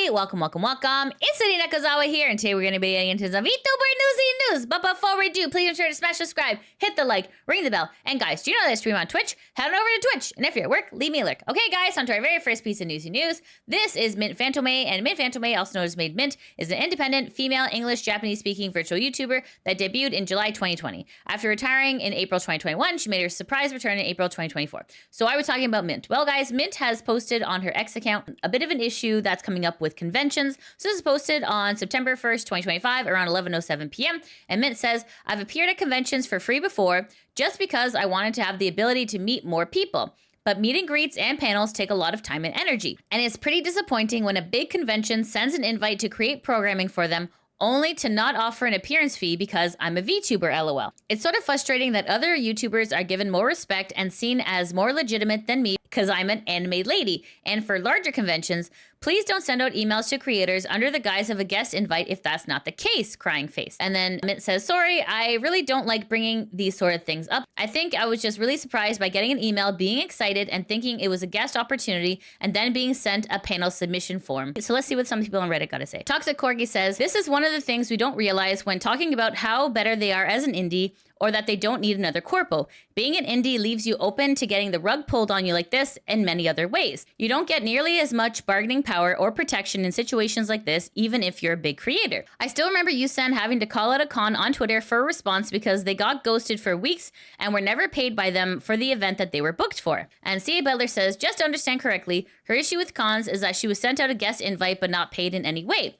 everybody. Welcome. It's Lady Nakazawa here, and today we're going to be getting into some VTuber Newsy news. But before we do, please make sure to smash subscribe, hit the like, ring the bell, and guys, do you know that I stream on Twitch? Head on over to Twitch, and if you're at work, leave me a lurk. Okay, guys, on to our very first piece of Newsy news. This is Mint Fantome, and Mint Fantome, also known as Made Mint, is an independent, female, English, Japanese-speaking virtual YouTuber that debuted in July 2020. After retiring in April 2021, she made her surprise return in April 2024. So why are we talking about Mint? Well, guys, Mint has posted on her X account a bit of an issue that's coming up with conventions. So this is posted on September 1st, 2025, around 11:07 p.m. And Mint says, I've appeared at conventions for free before just because I wanted to have the ability to meet more people. But meet and greets and panels take a lot of time and energy. And it's pretty disappointing when a big convention sends an invite to create programming for them only to not offer an appearance fee because I'm a VTuber, LOL. It's sort of frustrating that other YouTubers are given more respect and seen as more legitimate than me because I'm an anime lady. And for larger conventions, please don't send out emails to creators under the guise of a guest invite if that's not the case, crying face. And then Mint says, sorry, I really don't like bringing these sort of things up. I think I was just really surprised by getting an email, being excited and thinking it was a guest opportunity and then being sent a panel submission form. So let's see what some people on Reddit got to say. Toxic Corgi says, this is one of the things we don't realize when talking about how better they are as an indie or that they don't need another corpo. Being an indie leaves you open to getting the rug pulled on you like this in many other ways. You don't get nearly as much bargaining power or protection in situations like this, even if you're a big creator. I still remember Yusen having to call out a con on Twitter for a response because they got ghosted for weeks and were never paid by them for the event that they were booked for. And C.A. Butler says, just to understand correctly, her issue with cons is that she was sent out a guest invite but not paid in any way.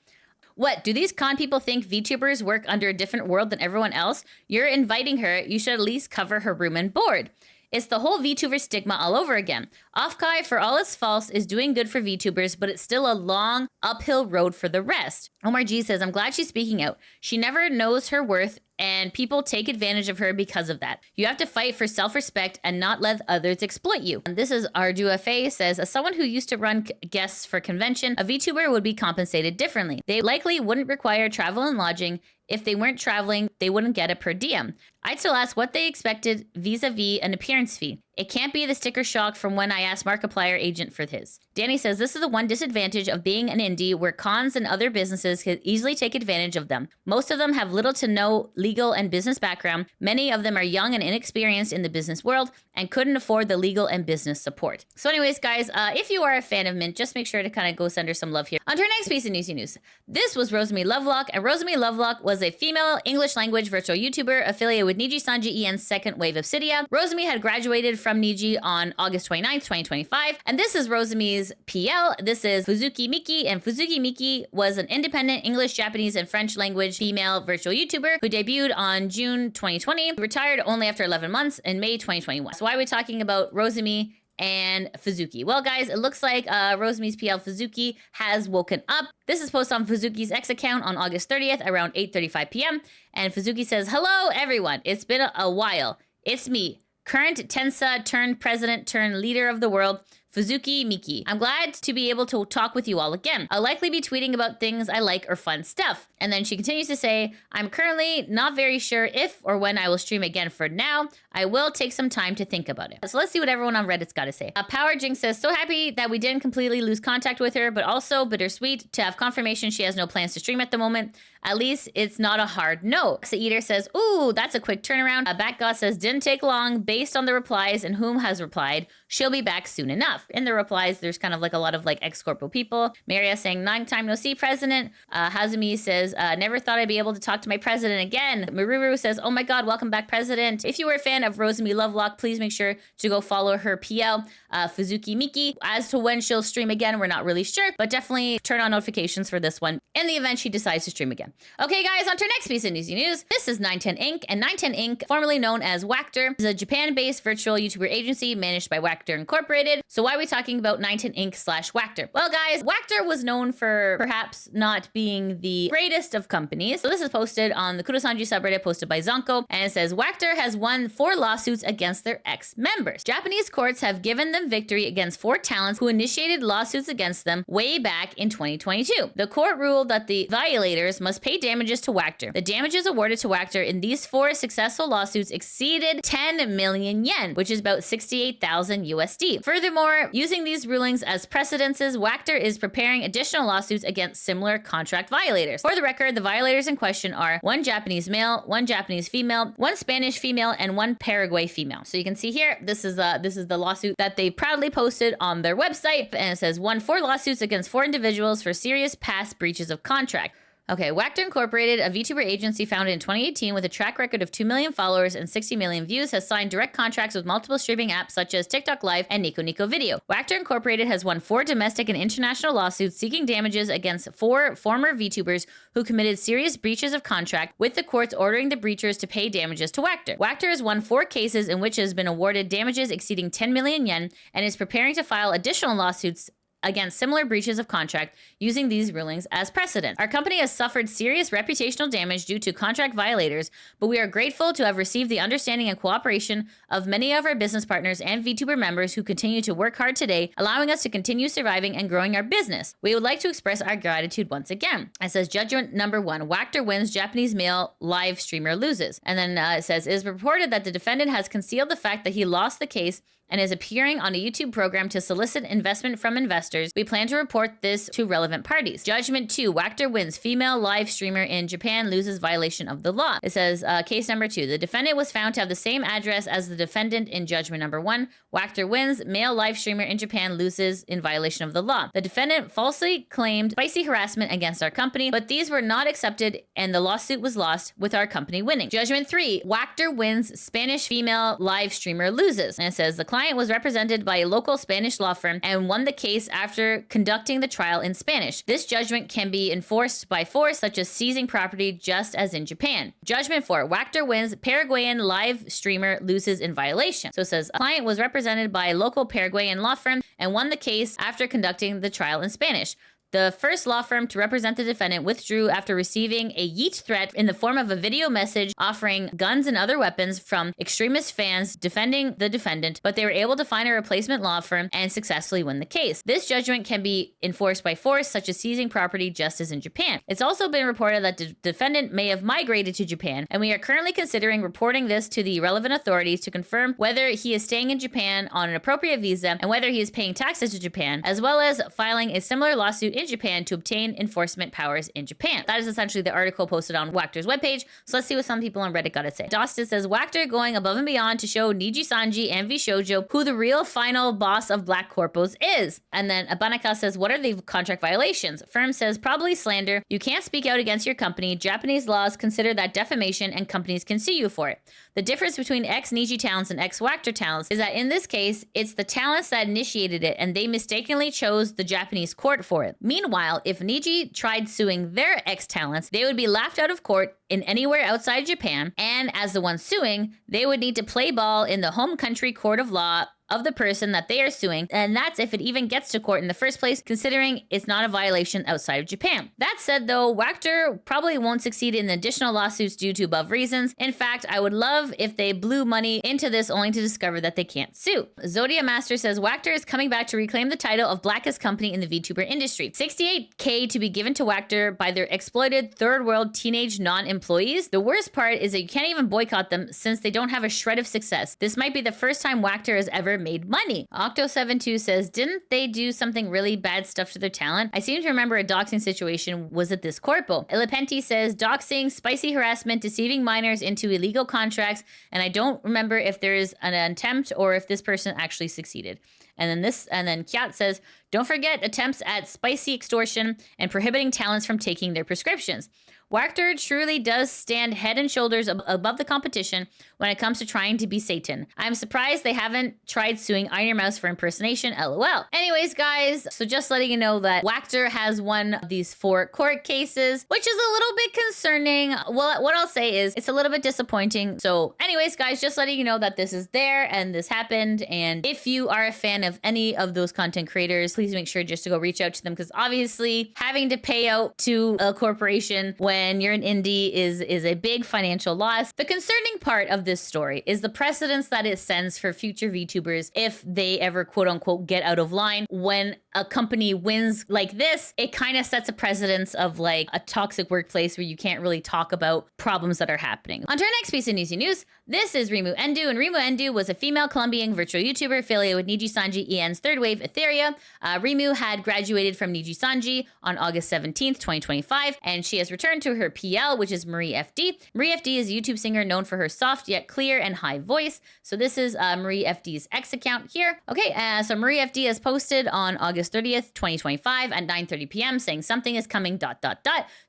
What, do these con people think VTubers work under a different world than everyone else? You're inviting her, you should at least cover her room and board. It's the whole VTuber stigma all over again. Offkai, for all it's false, is doing good for VTubers, but it's still a long uphill road for the rest. Omar G says, I'm glad she's speaking out. She never knows her worth, and people take advantage of her because of that. You have to fight for self-respect and not let others exploit you. And this is Ardua Faye says, as someone who used to run guests for convention, a VTuber would be compensated differently. They likely wouldn't require travel and lodging. If they weren't traveling, they wouldn't get a per diem. I'd still ask what they expected vis-a-vis an appearance fee. It can't be the sticker shock from when I asked Markiplier agent for his. Danny says, this is the one disadvantage of being an indie where cons and other businesses can easily take advantage of them. Most of them have little to no legal and business background. Many of them are young and inexperienced in the business world and couldn't afford the legal and business support. So anyways, guys, if you are a fan of Mint, just make sure to kind of go send her some love here. On to our next piece of Newsy news. This was Rosemi Lovelock, and Rosemi Lovelock was a female English language virtual YouTuber affiliated with NIJISANJI EN's second wave of Cydia. Rosemi had graduated from Niji on August 29th, 2025. And this is Rosemi's PL. This is Fuzuki Miki, and Fuzuki Miki was an independent English, Japanese, and French language female virtual YouTuber who debuted on June 2020, retired only after 11 months in May 2021. So why are we talking about Rosemi and Fuzuki? Well, guys, it looks like Rosemi's PL Fuzuki has woken up. This is posted on Fuzuki's X account on August 30th around 8:35 p.m. And Fuzuki says, hello, everyone. It's been a while. It's me, current Tensa turned president turned leader of the world, Fuzuki Miki. I'm glad to be able to talk with you all again. I'll likely be tweeting about things I like or fun stuff. And then she continues to say, I'm currently not very sure if or when I will stream again for now. I will take some time to think about it. So let's see what everyone on Reddit's got to say. Power Jinx says, so happy that we didn't completely lose contact with her, but also bittersweet to have confirmation she has no plans to stream at the moment. At least it's not a hard no. Eater says, ooh, that's a quick turnaround. Batgod says, didn't take long based on the replies and whom has replied. She'll be back soon enough. In the replies, there's kind of like a lot of like ex-corpo people. Maria saying, long time no see, president. Hazumi says, never thought I'd be able to talk to my president again. Maruru says, oh my God, welcome back, president. If you were a fan of Rosemi Lovelock, please make sure to go follow her PL, Fuzuki Miki. As to when she'll stream again, we're not really sure, but definitely turn on notifications for this one in the event she decides to stream again. Okay, guys, on to our next piece of Newsy news. This is 910 Inc. And 910 Inc., formerly known as Wactor, is a Japan-based virtual YouTuber agency managed by Wactor Incorporated. So why are we talking about 910 Inc. / Wactor? Well, guys, Wactor was known for perhaps not being the greatest of companies. So this is posted on the Kurosanji subreddit posted by Zonko, and it says, Wactor has won 4 lawsuits against their ex-members. Japanese courts have given them victory against 4 talents who initiated lawsuits against them way back in 2022. The court ruled that the violators must pay damages to Wactor. The damages awarded to Wactor in these 4 successful lawsuits exceeded 10 million yen, which is about $68,000 USD. Furthermore, using these rulings as precedences, Wactor is preparing additional lawsuits against similar contract violators. For the record, the violators in question are one Japanese male, one Japanese female, one Spanish female, and one Paraguay female. So you can see here, this is the lawsuit that they proudly posted on their website, and it says 4 lawsuits against 4 individuals for serious past breaches of contract. Okay, Wactor Incorporated, a VTuber agency founded in 2018 with a track record of 2 million followers and 60 million views, has signed direct contracts with multiple streaming apps such as TikTok Live and Nico Nico Video. Wactor Incorporated has won 4 domestic and international lawsuits seeking damages against 4 former VTubers who committed serious breaches of contract, with the courts ordering the breachers to pay damages to Wactor. Wactor has won 4 cases in which it has been awarded damages exceeding 10 million yen and is preparing to file additional lawsuits against similar breaches of contract using these rulings as precedent. Our company has suffered serious reputational damage due to contract violators, but we are grateful to have received the understanding and cooperation of many of our business partners and VTuber members who continue to work hard today, allowing us to continue surviving and growing our business. We would like to express our gratitude once again. It says judgment number 1, Wactor wins, Japanese male live streamer loses. And then it says, it is reported that the defendant has concealed the fact that he lost the case and is appearing on a YouTube program to solicit investment from investors. We plan to report this to relevant parties. Judgment 2, Wactor wins, female live streamer in Japan loses, violation of the law. It says case number 2, the defendant was found to have the same address as the defendant in judgment number 1. Wactor wins, male live streamer in Japan loses in violation of the law. The defendant falsely claimed spicy harassment against our company, but these were not accepted and the lawsuit was lost, with our company winning. Judgment 3, Wactor wins, Spanish female live streamer loses. And it says the client was represented by a local Spanish law firm and won the case after conducting the trial in Spanish. This judgment can be enforced by force, such as seizing property, just as in Japan. Judgment 4, Wactor wins, Paraguayan live streamer loses in violation. So it says a client was represented by a local Paraguayan law firm and won the case after conducting the trial in Spanish. The first law firm to represent the defendant withdrew after receiving a yeet threat in the form of a video message offering guns and other weapons from extremist fans defending the defendant, but they were able to find a replacement law firm and successfully win the case. This judgment can be enforced by force, such as seizing property, just as in Japan. It's also been reported that the defendant may have migrated to Japan, and we are currently considering reporting this to the relevant authorities to confirm whether he is staying in Japan on an appropriate visa and whether he is paying taxes to Japan, as well as filing a similar lawsuit in Japan to obtain enforcement powers in Japan. That is essentially the article posted on Wactor's webpage. So let's see what some people on Reddit got to say. Dostin says, Wactor going above and beyond to show NIJISANJI and Shoujo who the real final boss of Black Corpos is. And then Abanaka says, what are the contract violations? Firm says, probably slander. You can't speak out against your company. Japanese laws consider that defamation and companies can sue you for it. The difference between ex-Niji talents and ex-Wactor talents is that in this case, it's the talents that initiated it and they mistakenly chose the Japanese court for it. Meanwhile, if Niji tried suing their ex-talents, they would be laughed out of court in anywhere outside Japan, and as the one suing, they would need to play ball in the home country court of law of the person that they are suing, and that's if it even gets to court in the first place, considering it's not a violation outside of Japan. That said, though, Wactor probably won't succeed in additional lawsuits due to above reasons. In fact, I would love if they blew money into this only to discover that they can't sue. Zodia Master says, Wactor is coming back to reclaim the title of blackest company in the VTuber industry. $68K to be given to Wactor by their exploited third world teenage non-employees. The worst part is that you can't even boycott them since they don't have a shred of success. This might be the first time Wactor has ever made money. Octo72 says, didn't they do something really bad stuff to their talent? I seem to remember a doxing situation was at this corpo. Ilipenti says, doxing, spicy harassment, deceiving minors into illegal contracts, and I don't remember if there is an attempt or if this person actually succeeded. And then Kiat says, don't forget attempts at spicy extortion and prohibiting talents from taking their prescriptions. Wactor truly does stand head and shoulders above the competition when it comes to trying to be Satan. I'm surprised they haven't tried suing Iron Your Mouse for impersonation, lol. Anyways, guys, so just letting you know that Wactor has won of these 4 court cases, which is a little bit concerning. Well, what I'll say is it's a little bit disappointing. So anyways, guys, just letting you know that this is there and this happened. And if you are a fan of any of those content creators, please make sure just to go reach out to them, because obviously having to pay out to a corporation when you're an indie is a big financial loss. The concerning part of this story is the precedence that it sends for future VTubers if they ever quote unquote get out of line when a company wins like this, it kind of sets a precedence of like a toxic workplace where you can't really talk about problems that are happening. On to our next piece of Newsy news. This is Reimu Endou, and Reimu Endou was a female Colombian virtual YouTuber affiliated with NIJISANJI EN's third wave Etheria. Reimu had graduated from NIJISANJI on August 17th, 2025, and she has returned to her PL, which is Marie FD. Marie FD is a YouTube singer known for her soft yet clear and high voice. So this is Marie FD's X account here. Okay, so Marie FD has posted on August 30th, 2025 at 9:30 p.m. saying something is coming ... So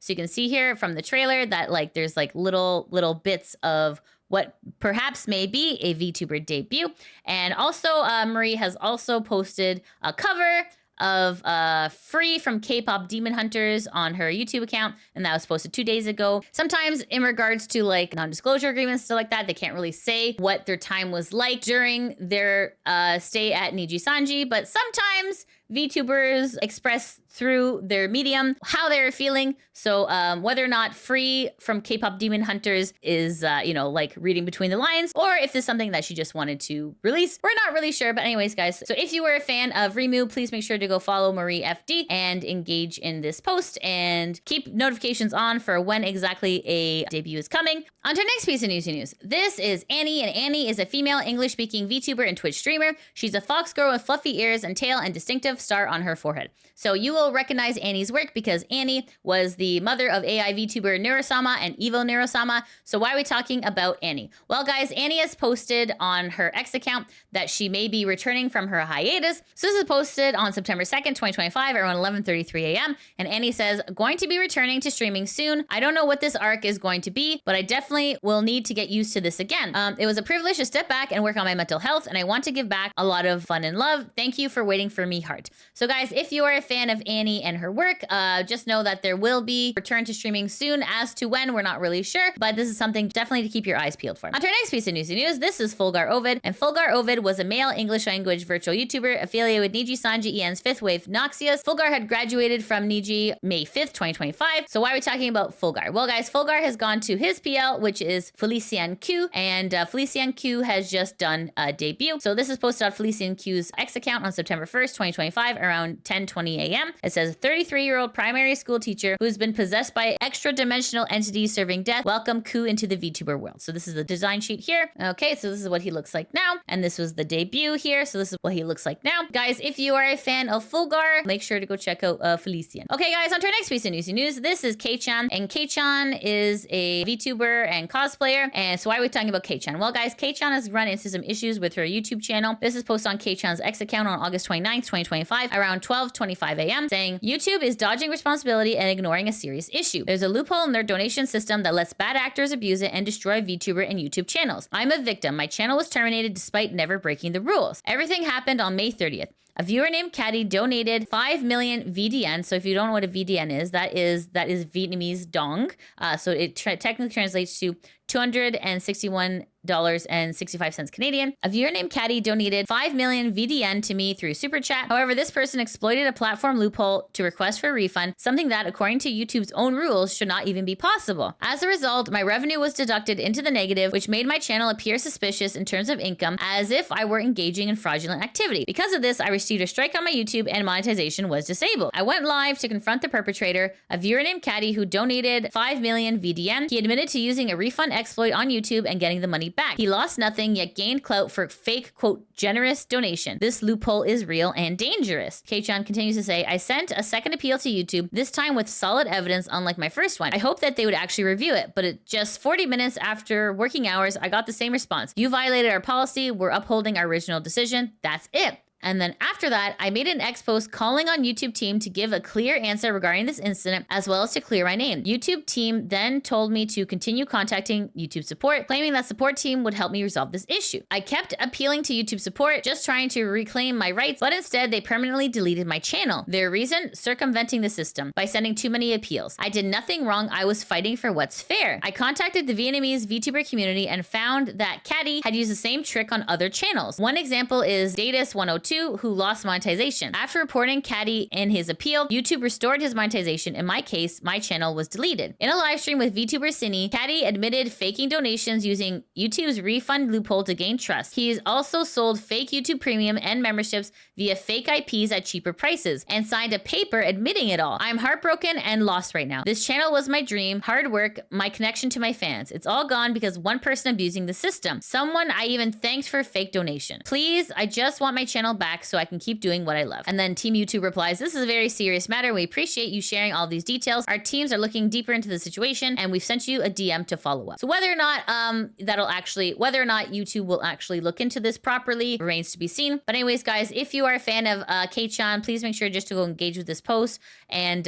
you can see here from the trailer that like there's like little bits of what perhaps may be a VTuber debut. And also Marie has also posted a cover of Free from K-pop Demon Hunters on her YouTube account, and that was posted 2 days ago. Sometimes in regards to like non-disclosure agreements, stuff like that, they can't really say what their time was like during their stay at NIJISANJI, but sometimes VTubers express through their medium how they're feeling. So whether or not Free from K-pop Demon Hunters is, like reading between the lines, or if this is something that she just wanted to release, we're not really sure. But anyways, guys, so if you were a fan of Reimu, please make sure to go follow Marie FD and engage in this post and keep notifications on for when exactly a debut is coming. On to our next piece of Newsy news. This is Annie, and Annie is a female English-speaking VTuber and Twitch streamer. She's a fox girl with fluffy ears and tail and distinctive star on her forehead. So you will recognize Annie's work because Annie was the mother of AI VTuber Neurosama and Evo Neurosama. So why are we talking about Annie? Well, guys, Annie has posted on her X account that she may be returning from her hiatus. So this is posted on September 2nd, 2025 around 11:33 a.m. And Annie says, going to be returning to streaming soon. I don't know what this arc is going to be, but I definitely will need to get used to this again. It was a privilege to step back and work on my mental health, and I want to give back a lot of fun and love. Thank you for waiting for me, heart. So guys, if you are a fan of Annie and her work, just know that there will be return to streaming soon. As to when, we're not really sure, but this is something definitely to keep your eyes peeled for. On to our next piece of Newsy news. This is Fulgar Ovid, and Fulgar Ovid was a male English language virtual YouTuber affiliated with NIJISANJI EN's fifth wave Noxious. Fulgar had graduated from Niji May 5th, 2025. So why are we talking about Fulgar? Well, guys, Fulgar has gone to his PL, which is Féileacán Q, and Féileacán Q has just done a debut. So this is posted on Féileacán Q's X account on September 1st, 2025 around 10:20 a.m. It says, 33-year-old primary school teacher who's been possessed by extra-dimensional entities serving death. Welcome Ku into the VTuber world. So this is the design sheet here. Okay, so this is what he looks like now. And this was the debut here. So this is what he looks like now. Guys, if you are a fan of Fulgar, make sure to go check out Féileacán. Okay, guys, on to our next piece of Newsy news. This is KCHAN, and KCHAN is a VTuber and cosplayer. And so why are we talking about KCHAN? Well, guys, KCHAN has run into some issues with her YouTube channel. This is posted on KCHAN's X account on August 29th, 2025, around 12:25 a.m., saying YouTube is dodging responsibility and ignoring a serious issue. There's a loophole in their donation system that lets bad actors abuse it and destroy VTuber and YouTube channels. I'm a victim. My channel was terminated despite never breaking the rules. Everything happened on May 30th. A viewer named Caddy donated 5 million VDN. So if you don't know what a VDN is, that is Vietnamese dong. So it technically translates to $261.65 Canadian. A viewer named Caddy donated 5 million VDN to me through Super Chat. However, this person exploited a platform loophole to request for a refund, something that, according to YouTube's own rules, should not even be possible. As a result, my revenue was deducted into the negative, which made my channel appear suspicious in terms of income, as if I were engaging in fraudulent activity. Because of this, I received a strike on my YouTube and monetization was disabled. I went live to confront the perpetrator, a viewer named Caddy who donated 5 million VDN. He admitted to using a refund exploit on YouTube and getting the money back. He lost nothing, yet gained clout for fake, quote, generous donation. This loophole is real and dangerous. KCHAN continues to say, I sent a second appeal to YouTube, this time with solid evidence, unlike my first one. I hope that they would actually review it, but at just 40 minutes after working hours, I got the same response. You violated our policy. We're upholding our original decision. That's it. And then after that, I made an X post calling on YouTube team to give a clear answer regarding this incident, as well as to clear my name. YouTube team then told me to continue contacting YouTube support, claiming that support team would help me resolve this issue. I kept appealing to YouTube support, just trying to reclaim my rights, but instead they permanently deleted my channel. Their reason? Circumventing the system by sending too many appeals. I did nothing wrong. I was fighting for what's fair. I contacted the Vietnamese VTuber community and found that Caddy had used the same trick on other channels. One example is Datus102, too, who lost monetization. After reporting Caddy in his appeal, YouTube restored his monetization. In my case, my channel was deleted. In a live stream with VTuber Anny, Caddy admitted faking donations using YouTube's refund loophole to gain trust. He's also sold fake YouTube Premium and memberships via fake IPs at cheaper prices and signed a paper admitting it all. I'm heartbroken and lost right now. This channel was my dream, hard work, my connection to my fans. It's all gone because one person abusing the system. Someone I even thanked for fake donation. Please, I just want my channel back so I can keep doing what I love. And then Team YouTube replies, this is a very serious matter. We appreciate you sharing all these details. Our teams are looking deeper into the situation and we've sent you a DM to follow up. So whether or not whether or not YouTube will actually look into this properly remains to be seen. But anyways, guys, if you are a fan of KCHAN, please make sure just to go engage with this post and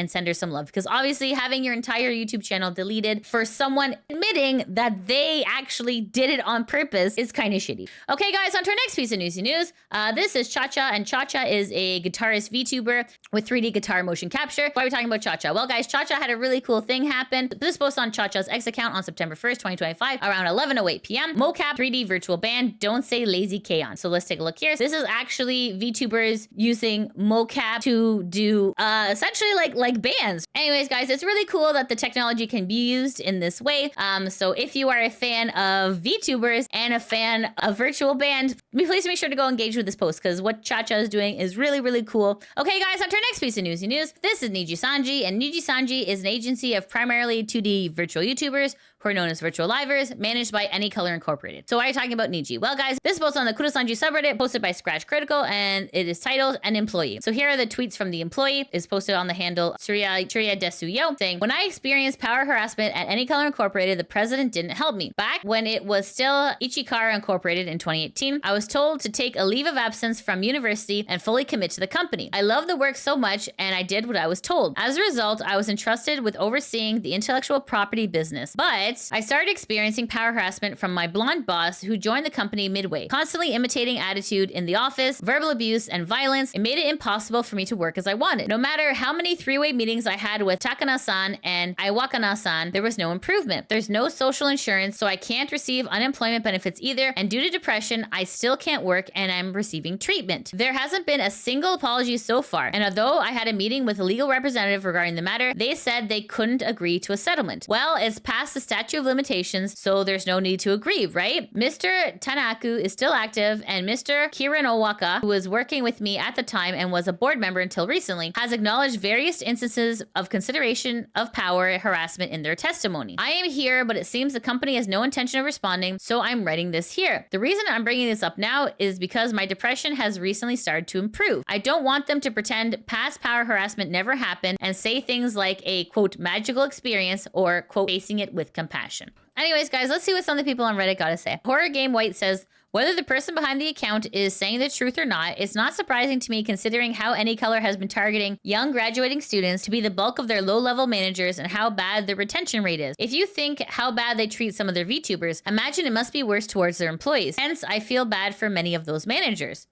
send her some love, because obviously having your entire YouTube channel deleted for someone admitting that they actually did it on purpose is kind of shitty. Okay, guys, on to our next piece of Newsy news. This is Cha-Cha, and Cha-Cha is a guitarist VTuber with 3D guitar motion capture. Why are we talking about Cha-Cha? Well, guys, Cha-Cha had a really cool thing happen. This post on Cha-Cha's X account on September 1st, 2025, around 11:08 p.m. Mocap 3D virtual band, Don't Say Lazy K-On. So let's take a look here. This is actually VTubers using mocap to do essentially like bands. Anyways, guys, it's really cool that the technology can be used in this way. So if you are a fan of VTubers and a fan of virtual band, please make sure to go engage with this post, because what Cha-Cha is doing is really, really cool. Okay, guys, on to our next piece of Newsy news. This is NIJISANJI, and NIJISANJI is an agency of primarily 2D virtual YouTubers who are known as virtual livers, managed by Any Color Incorporated. So why are you talking about Niji? Well, guys, this post on the Kurosanji subreddit posted by Scratch Critical, and it is titled An Employee. So here are the tweets from the employee. Is posted on the handle Surya Desuyo, saying, when I experienced power harassment at Any Color Incorporated, the president didn't help me. Back when it was still Ichikara Incorporated in 2018, I was told to take a leave of absence from university and fully commit to the company. I love the work so much, and I did what I was told. As a result, I was entrusted with overseeing the intellectual property business. But I started experiencing power harassment from my blonde boss who joined the company midway, constantly imitating attitude in the office, verbal abuse, and violence. It made it impossible for me to work as I wanted. No matter how many three-way meetings I had with Takana-san and Iwakana-san, there was no improvement. There's no social insurance, so I can't receive unemployment benefits either, and due to depression, I still can't work and I'm receiving treatment. There hasn't been a single apology so far, and although I had a meeting with a legal representative regarding the matter, they said they couldn't agree to a settlement. Well, it's past the statute of limitations, so there's no need to agree, right? Mr. Tanaku is still active, and Mr. Kiranowaka, who was working with me at the time and was a board member until recently, has acknowledged various instances of consideration of power harassment in their testimony. I am here, but it seems the company has no intention of responding, so I'm writing this here. The reason I'm bringing this up now is because my depression has recently started to improve. I don't want them to pretend past power harassment never happened and say things like a, quote, magical experience or, quote, facing it with compassion. Anyways, guys, let's see what some of the people on Reddit got to say. Horror Game White says, whether the person behind the account is saying the truth or not, it's not surprising to me considering how Any Color has been targeting young graduating students to be the bulk of their low-level managers and how bad their retention rate is. If you think how bad they treat some of their VTubers, imagine it must be worse towards their employees. Hence, I feel bad for many of those managers.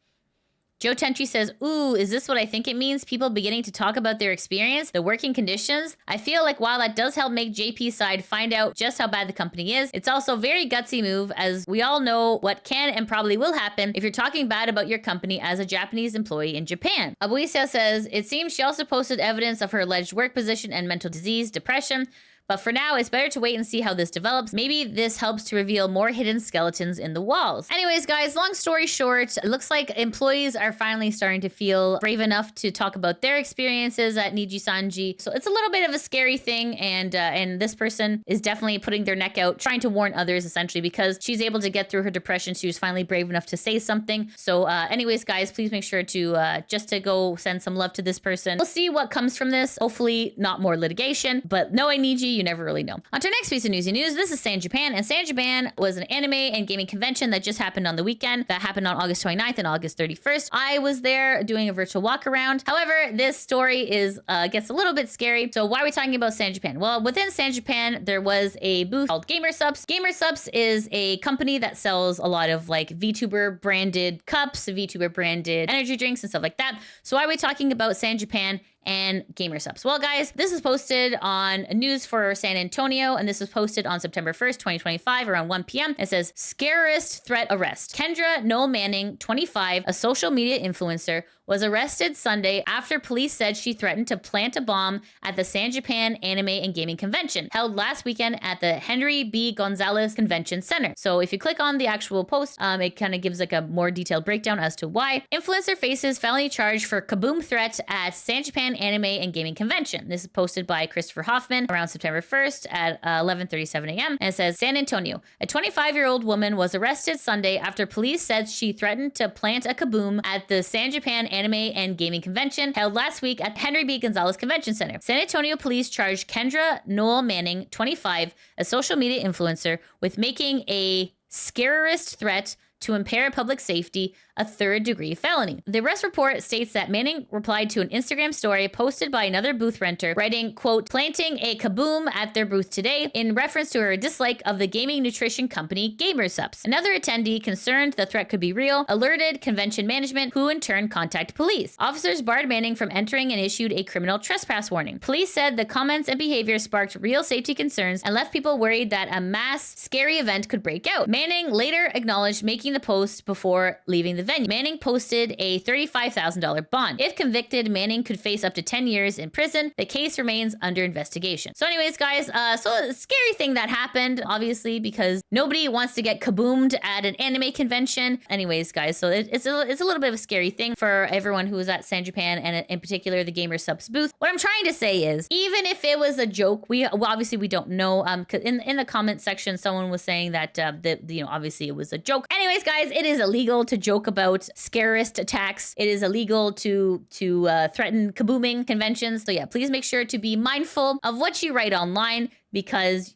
Joe Tentry says, ooh, is this what I think it means? People beginning to talk about their experience, the working conditions? I feel like while that does help make JP's side find out just how bad the company is, it's also a very gutsy move, as we all know what can and probably will happen if you're talking bad about your company as a Japanese employee in Japan. Abuisa says, it seems she also posted evidence of her alleged work position and mental disease, depression. But for now, it's better to wait and see how this develops. Maybe this helps to reveal more hidden skeletons in the walls. Anyways, guys, long story short, it looks like employees are finally starting to feel brave enough to talk about their experiences at NIJISANJI. So it's a little bit of a scary thing, and this person is definitely putting their neck out, trying to warn others, essentially, because she's able to get through her depression. She was finally brave enough to say something. So anyways, guys, please make sure to just to go send some love to this person. We'll see what comes from this. Hopefully not more litigation, but knowing Niji, you never really know. On to our next piece of Newsy news. This is San Japan, and San Japan was an anime and gaming convention that just happened on the weekend. That happened on August 29th and August 31st. I was there doing a virtual walk around. However, this story is gets a little bit scary. So why are we talking about San Japan? Well, within San Japan, there was a booth called GamerSups. GamerSups is a company that sells a lot of like VTuber branded cups, VTuber branded energy drinks and stuff like that. So why are we talking about San Japan and gamer subs. Well, guys, this is posted on News for San Antonio, and this was posted on September 1st, 2025, around 1 p.m. It says, scariest threat arrest. Kendra Noel Manning, 25, a social media influencer, was arrested Sunday after police said she threatened to plant a bomb at the San Japan Anime and Gaming Convention, held last weekend at the Henry B. Gonzalez Convention Center. So if you click on the actual post, it kind of gives like a more detailed breakdown as to why. Influencer faces felony charge for KABOOM threat at San Japan Anime and Gaming Convention. This is posted by Christopher Hoffman around September 1st at 11:37 a.m. And it says, San Antonio, a 25-year-old woman was arrested Sunday after police said she threatened to plant a KABOOM at the San Japan Anime and Gaming Convention held last week at Henry B. Gonzalez Convention Center. San Antonio police charged Kendra Noel Manning, 25, a social media influencer, with making a scariest threat to impair public safety, a third-degree felony. The arrest report states that Manning replied to an Instagram story posted by another booth renter, writing, quote, planting a KABOOM at their booth today, in reference to her dislike of the gaming nutrition company Gamersubs. Another attendee, concerned the threat could be real, alerted convention management, who in turn contacted police. Officers barred Manning from entering and issued a criminal trespass warning. Police said the comments and behavior sparked real safety concerns and left people worried that a mass, scary event could break out. Manning later acknowledged making the post before leaving the venue. Manning posted a $35,000 bond. If convicted, Manning could face up to 10 years in prison. The case remains under investigation. So anyways, guys, so a scary thing that happened, obviously, because nobody wants to get kaboomed at an anime convention. Anyways, guys, so it's a little bit of a scary thing for everyone who was at San Japan, and in particular, the Gamer Subs booth. What I'm trying to say is, even if it was a joke, obviously we don't know. Cause in the comment section, someone was saying that obviously it was a joke. Anyways, guys, it is illegal to joke about scariest attacks. It is illegal to threaten kabooming conventions. So yeah, please make sure to be mindful of what you write online, because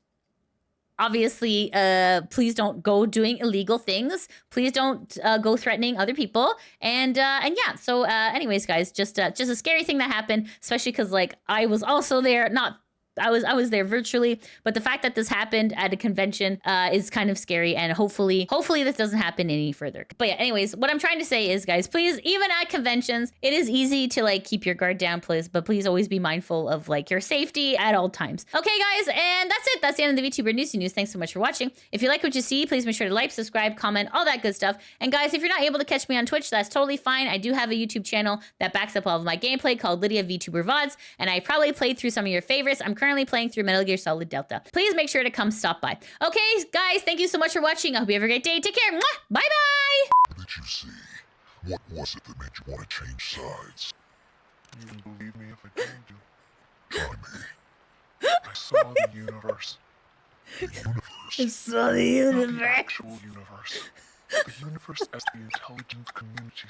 obviously, please don't go doing illegal things. Please don't go threatening other people. And yeah, so anyways, guys, just a scary thing that happened, especially because like I was also there, I was there virtually, but the fact that this happened at a convention is kind of scary, and hopefully this doesn't happen any further. But yeah, anyways, what I'm trying to say is, guys, please, even at conventions, it is easy to like keep your guard down, please, but please always be mindful of like your safety at all times. Okay, guys, and that's it. That's the end of the VTuber Newsy News. Thanks so much for watching. If you like what you see, please make sure to like, subscribe, comment, all that good stuff. And guys, if you're not able to catch me on Twitch, that's totally fine. I do have a YouTube channel that backs up all of my gameplay called Lydia VTuber VODs, and I probably played through some of your favorites. I'm currently playing through Metal Gear Solid Delta. Please make sure to come stop by. Okay, guys, thank you so much for watching. I hope you have a great day. Take care. Mwah! Bye-bye. What did you see? What was it that made you want to change sides? You wouldn't believe me if I told you. Try me. I saw the universe. The universe? I saw the Not the universe. actual universe. The universe as the intelligent community